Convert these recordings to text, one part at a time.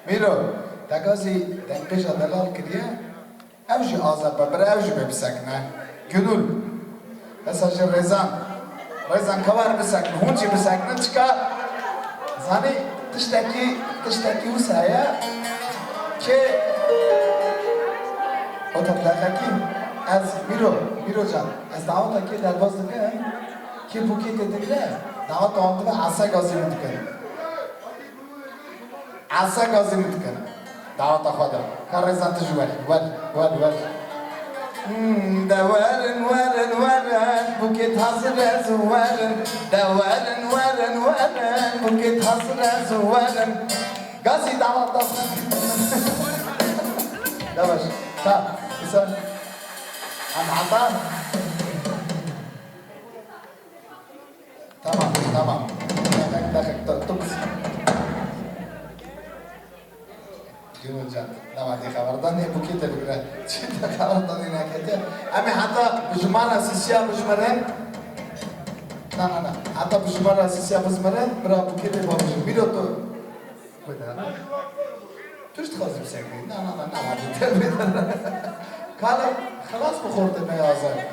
میرو دگازی دنگش دلال کریه اوجی آزاد ببره اوجی ببسکنه گدول بساج رزان کار بسکنه هونچی بسکنه چکا زانی تشتکی و سایه که o toplardaki az Miro can az davataki derbazdaki ki buket edildi davat oldu ve asa gazini tıkanı davat akvada karrezan tecrübeli var Devarin buket hazır zuvarin Devarin buket hazır zuvarin Gazi davat Yavaş. Tamam. Güzel. Anahtar. Tamam. Dakika. Tut. Yunuscan. Tamam. Xabardan ne bu kete bira. Çita xabardan ne kete. Ama hatta bu cumara sisiya bu cumaran. Na. Hatta bu cumara sisiya bu cumaran. Bira bu kete bu biroto. Koyda. توش تخازم سكري لا قال خلاص بخورت ما يازال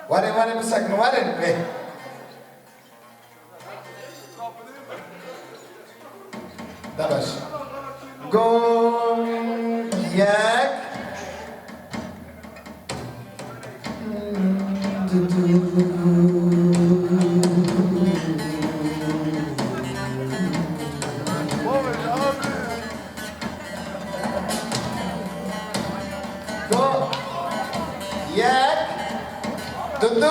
واري مسكن واري به دبش قوم ياك Dudu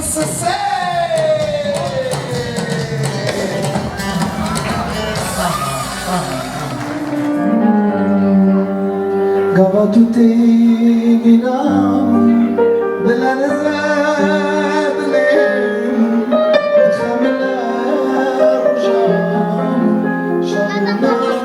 Sese Gava tutte ginam Della nezadle Khamla rujam Shabnata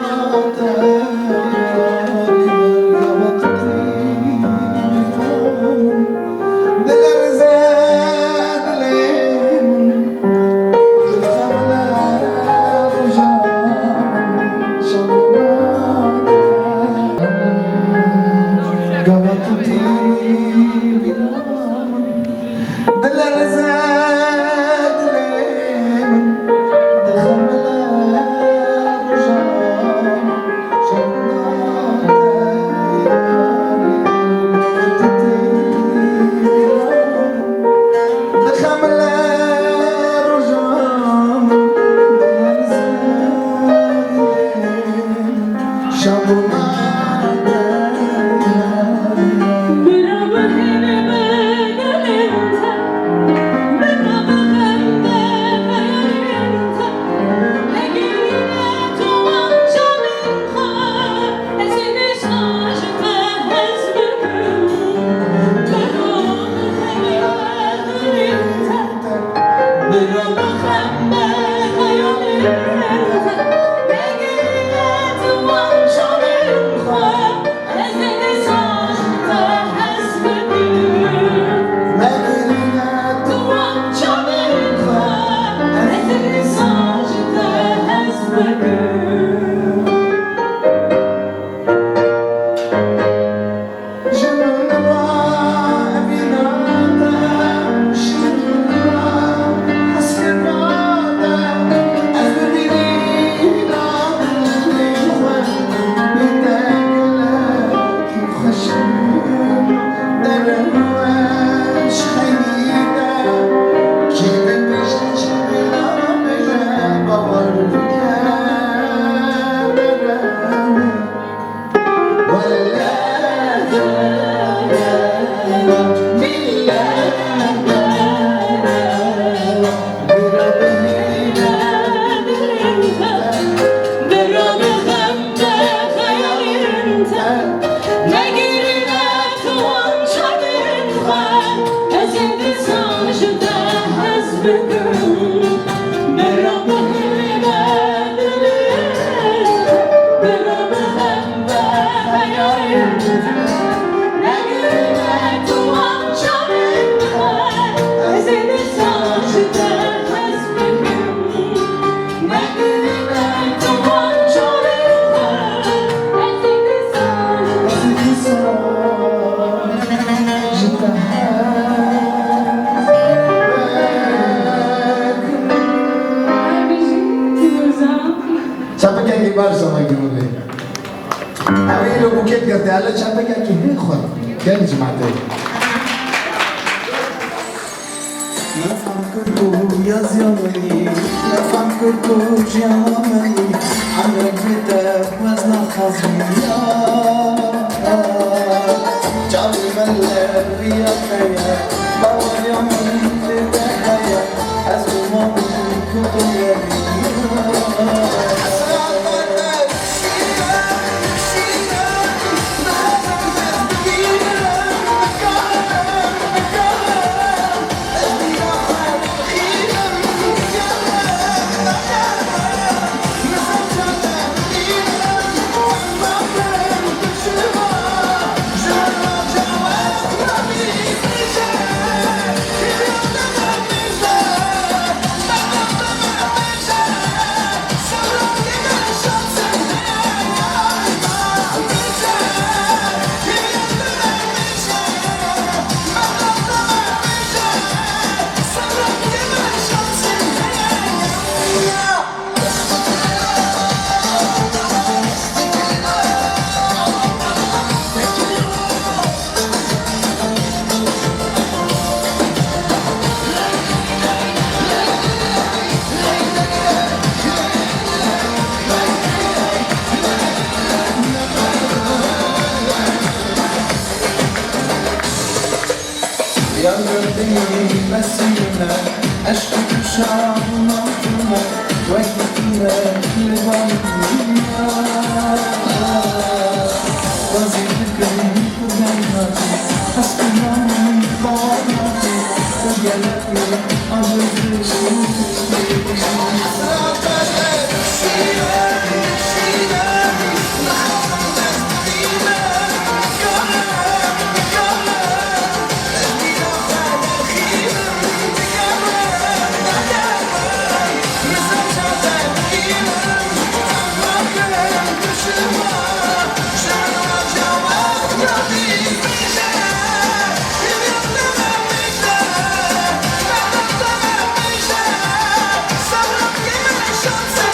As in the sun, بار زمان جمله همه رو بوکت کرده حالا چند بگم که میخور گل جماعته نفهم كركو يا زيامني نفهم كركو جيامني عمرك بدك وزن خزمي جعلي ملك ويا خير باور يومي لتحيا أزل ما كنتم يبي يا قلبي مسينا أشكي شعب مطمع وقتنا لبعضنا وظيفتك قدامتي حسبنا من بعضاتي وجلتني أجل Shots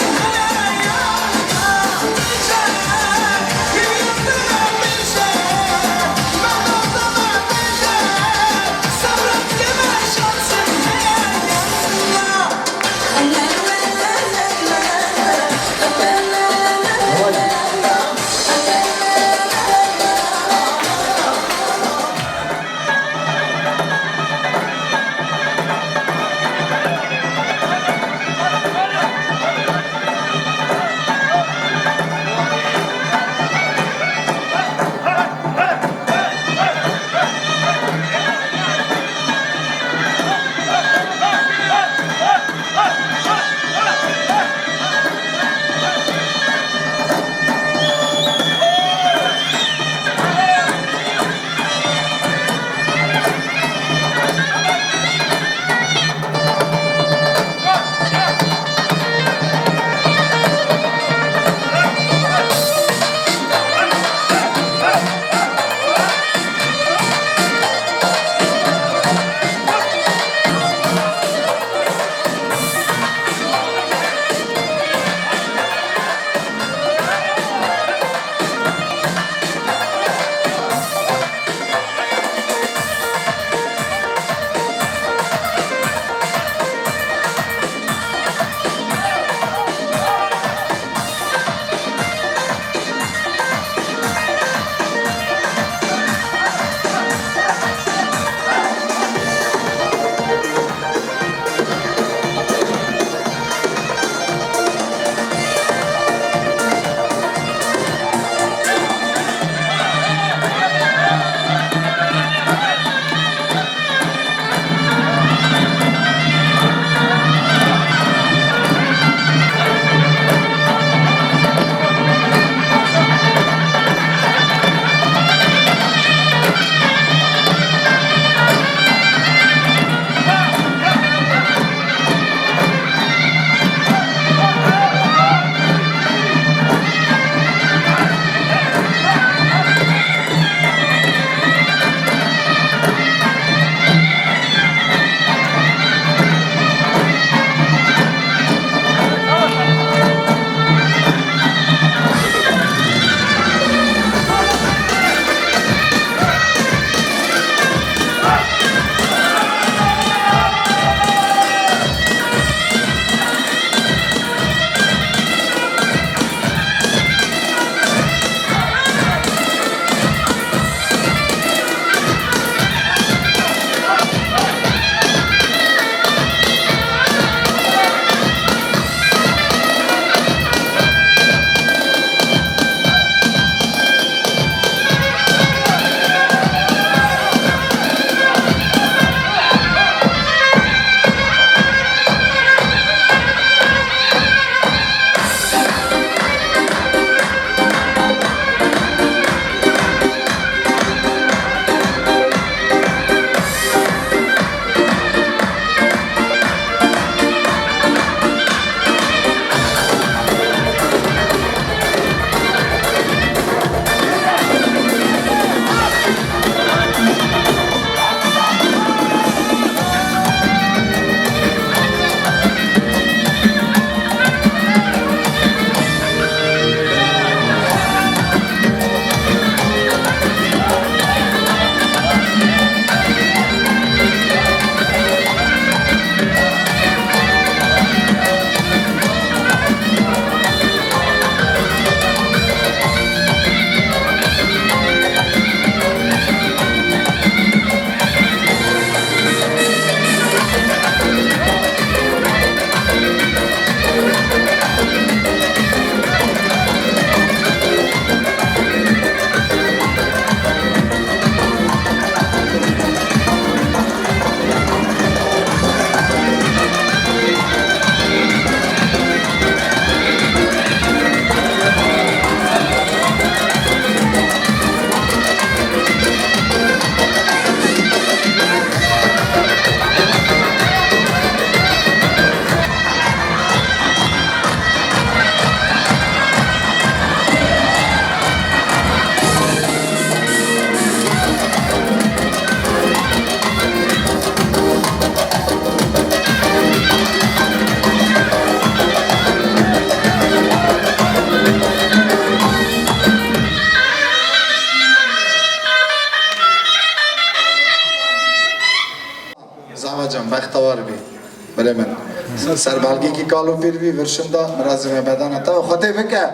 بله من سربالگی کی کالو پیروی ورشندا مرازم بدن تا خاطر بکه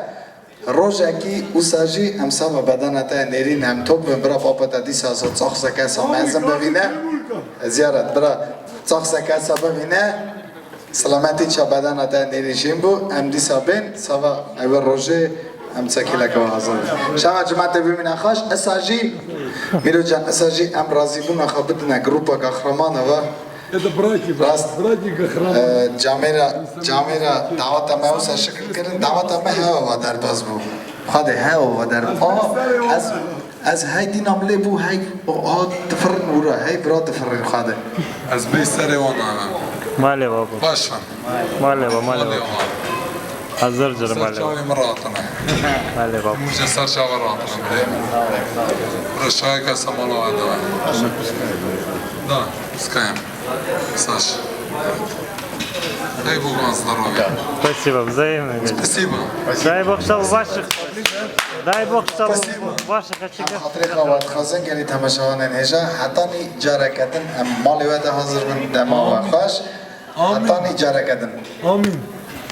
روزه کی اوساجی هم سام بدن تا نرین هم توپ برا پاپا تا دی سازت ساخت کسا مازم ببینه زیارت برا ساخت کسا ببینه سلامتی چه بدن تا نریشیم بو هم دی سابن سوا اول روزه هم سکیله که حاضر شما جماعت ببینه خاش اساجی میرو جان اساجی ام راضی بون خبرنا گروپا قهرمانه و Это братья, братья Гахрам. جامعه دعوت ما اوسا شکل کردن دعوت ما ها و در باز بو خاده ها و در از های دین عمله بو های تفرن ورا های برا تفرن خاده Az beysere ona. ماله بابا Başlan. ماله بابا Mali ماله بابا ona. hazır canım ماله بابا Sarçavi mıratına. ماله بابا Muce sarçava ratına bileyim. Prošaj ka sam malo adava. Da, скаем. Саш. Дай Бог вам здоровья. спасибо взаимно Спасибо. дай бог чтобы ваших дай бог чтобы ваших هم очагах خاطر خواد خازن گلی تماشاوان نهجا حتی نی جاره کتن هم مالی وقت حاضر من دما و خوش حتی نی جاره کتن Amin.